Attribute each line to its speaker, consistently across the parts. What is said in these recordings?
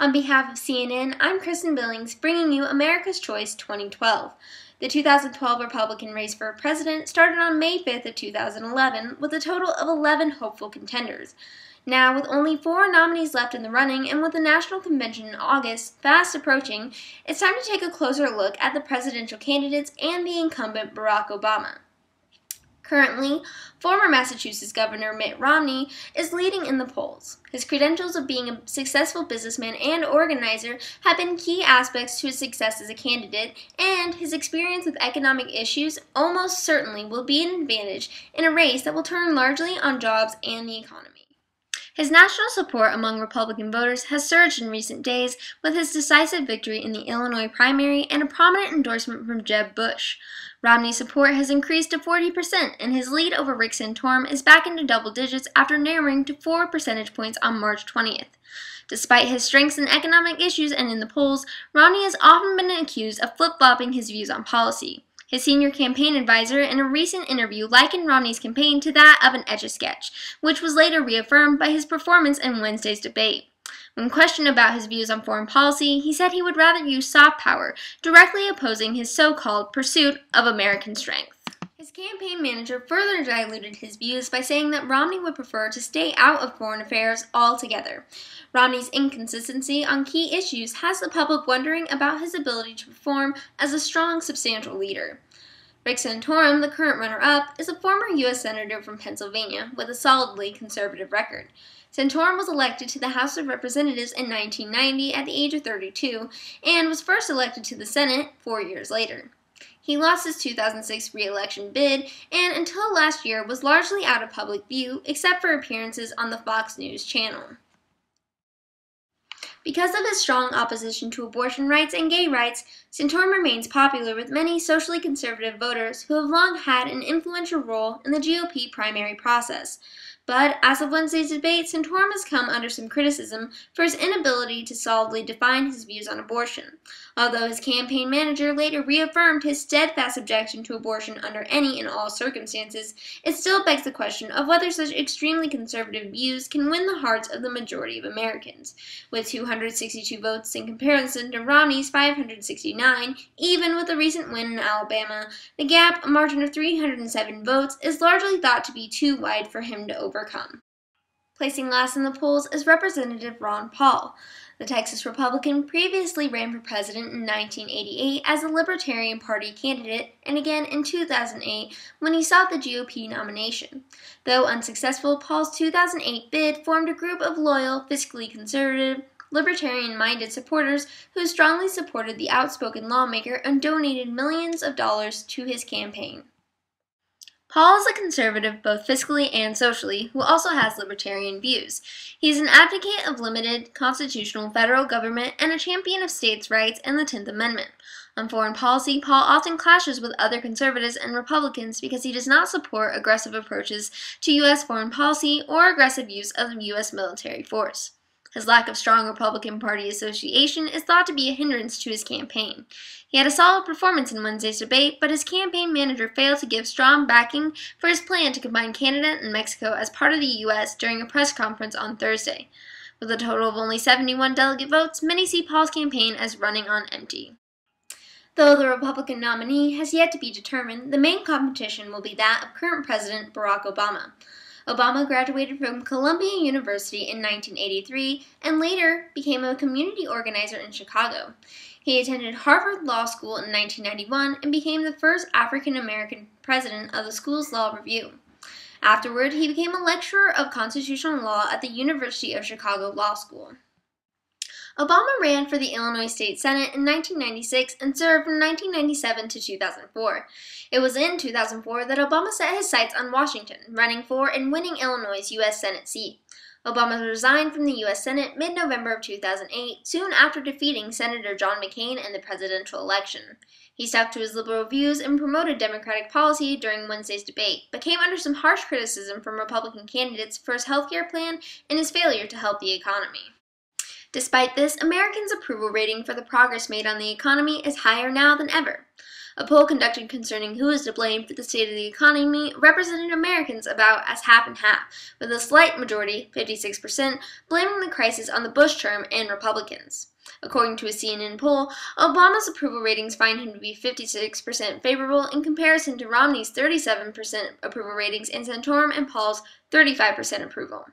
Speaker 1: On behalf of CNN, I'm Kristen Billings, bringing you America's Choice 2012. The 2012 Republican race for president started on May 5th of 2011 with a total of 11 hopeful contenders. Now, with only 4 nominees left in the running and with the national convention in August fast approaching, it's time to take a closer look at the presidential candidates and the incumbent Barack Obama. Currently, former Massachusetts Governor Mitt Romney is leading in the polls. His credentials of being a successful businessman and organizer have been key aspects to his success as a candidate, and his experience with economic issues almost certainly will be an advantage in a race that will turn largely on jobs and the economy. His national support among Republican voters has surged in recent days with his decisive victory in the Illinois primary and a prominent endorsement from Jeb Bush. Romney's support has increased to 40%, and his lead over Rick Santorum is back into double digits after narrowing to 4 percentage points on March 20th. Despite his strengths in economic issues and in the polls, Romney has often been accused of flip-flopping his views on policy. His senior campaign advisor in a recent interview likened Romney's campaign to that of an Etch-a-Sketch, which was later reaffirmed by his performance in Wednesday's debate. When questioned about his views on foreign policy, he said he would rather use soft power, directly opposing his so-called pursuit of American strength. His campaign manager further diluted his views by saying that Romney would prefer to stay out of foreign affairs altogether. Romney's inconsistency on key issues has the public wondering about his ability to perform as a strong, substantial leader. Rick Santorum, the current runner-up, is a former U.S. Senator from Pennsylvania with a solidly conservative record. Santorum was elected to the House of Representatives in 1990 at the age of 32 and was first elected to the Senate 4 years later. He lost his 2006 re-election bid and until last year was largely out of public view except for appearances on the Fox News channel. Because of his strong opposition to abortion rights and gay rights, Santorum remains popular with many socially conservative voters who have long had an influential role in the GOP primary process. But as of Wednesday's debate, Santorum has come under some criticism for his inability to solidly define his views on abortion. Although his campaign manager later reaffirmed his steadfast objection to abortion under any and all circumstances, it still begs the question of whether such extremely conservative views can win the hearts of the majority of Americans. With 262 votes in comparison to Romney's 569, even with a recent win in Alabama, the gap, a margin of 307 votes, is largely thought to be too wide for him to overcome. Placing last in the polls is Representative Ron Paul. The Texas Republican previously ran for president in 1988 as a Libertarian Party candidate and again in 2008 when he sought the GOP nomination. Though unsuccessful, Paul's 2008 bid formed a group of loyal, fiscally conservative, libertarian-minded supporters who strongly supported the outspoken lawmaker and donated millions of dollars to his campaign. Paul is a conservative both fiscally and socially, who also has libertarian views. He is an advocate of limited, constitutional federal government and a champion of states' rights and the 10th Amendment. On foreign policy, Paul often clashes with other conservatives and Republicans because he does not support aggressive approaches to U.S. foreign policy or aggressive use of U.S. military force. His lack of strong Republican Party association is thought to be a hindrance to his campaign. He had a solid performance in Wednesday's debate, but his campaign manager failed to give strong backing for his plan to combine Canada and Mexico as part of the U.S. during a press conference on Thursday. With a total of only 71 delegate votes, many see Paul's campaign as running on empty. Though the Republican nominee has yet to be determined, the main competition will be that of current President Barack Obama. Obama graduated from Columbia University in 1983 and later became a community organizer in Chicago. He attended Harvard Law School in 1991 and became the first African-American president of the school's law review. Afterward, he became a lecturer of constitutional law at the University of Chicago Law School. Obama ran for the Illinois State Senate in 1996 and served from 1997 to 2004. It was in 2004 that Obama set his sights on Washington, running for and winning Illinois' U.S. Senate seat. Obama resigned from the U.S. Senate mid-November of 2008, soon after defeating Senator John McCain in the presidential election. He stuck to his liberal views and promoted Democratic policy during Wednesday's debate, but came under some harsh criticism from Republican candidates for his health care plan and his failure to help the economy. Despite this, Americans' approval rating for the progress made on the economy is higher now than ever. A poll conducted concerning who is to blame for the state of the economy represented Americans about as half and half, with a slight majority, 56%, blaming the crisis on the Bush term and Republicans. According to a CNN poll, Obama's approval ratings find him to be 56% favorable in comparison to Romney's 37% approval ratings and Santorum and Paul's 35% approval.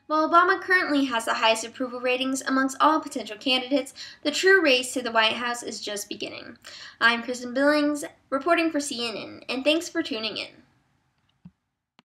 Speaker 1: While Obama currently has the highest approval ratings amongst all potential candidates, the true race to the White House is just beginning. I'm Kristen Billings, reporting for CNN, and thanks for tuning in.